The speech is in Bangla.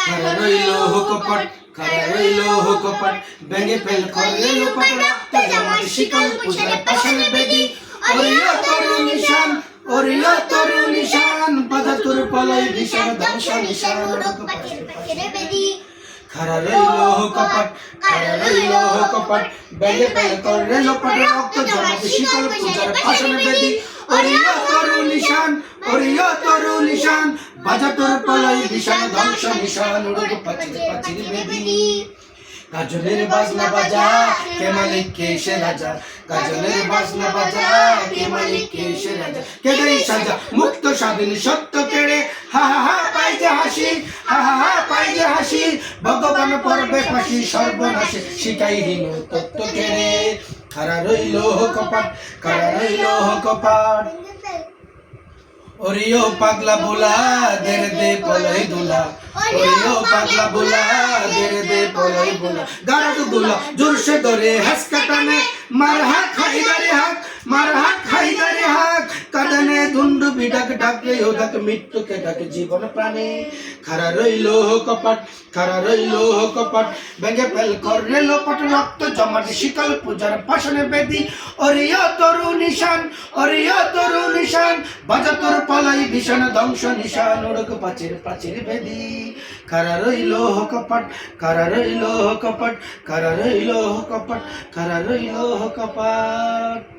খারা রইল কপট, খারা রইল কপট, ভেঙে ফেল করলে লোপাট, রক্ত জমাট শিকল পূজার পাশান বেদি, ওরিও তরু নিশান, ওরিও তরু নিশান, বাধা তোর পলয় ভীষণ ধ্বংস নিশান, রক্তপাতের পাখিরে বেদি। খারা রইল কপট, খারা রইল কপট, ভেঙে ফেল করলে লোপাট, রক্ত জমাট শিকল পূজার পাশান বেদি, ওরিও তরু নিশান, ওরিও তরু নিশান, বাজা তোর পলয় ভীষণ ধ্বংস নিশান, রক্তপাতের বেদি। গাজনের বাজনা বাজা, কে মালিক কে সে রাজা, গাজনের বাজনা বাজা, কে মালিক কে সে রাজা, কেড়ে সাজা মুক্ত স্বাধীন সত্য কেড়ে, হা হা হা পাই যে হাসি, হা হা হা পাই যে হাসি, ভগবান পর্বে ফাঁসি সর্বনাশে শিকাইহীন তত্ত্ব কেড়ে। খারা রইল কপাট, খারা রইল কপাট, ওরিও পাগলা বোলা দেরে দে পলই দুলা, ওরিও পাগলা বোলা দেরে দে পলই বুলা, গাড় গুলা জোরসে ধরে হাসকা টানে, মার হাত হাইদারে হাক, মার হাত হাইদারে হাক, কাঁদনে ধুন্ডু বিডাক ডাকলে ওদাক মৃত্যুকে ডাকে জীবন প্রাণে। খারা রইল কপাট, খারা রইল কপাট, ভেঙে ফেল করলে লোপাট, রক্ত জমাট শিকল পূজার পাশানে বেদি, ওরিও তরু নিশান, ওরিও তরু নিশান, বাজা তোর পলাই ভীষণ ধ্বংস নিশান, উড়ক পাচির পাচির বেদি। খারা রইল কপাট, খারা রইল কপাট, খারা রইল কপাট, খারা রইল কপাট।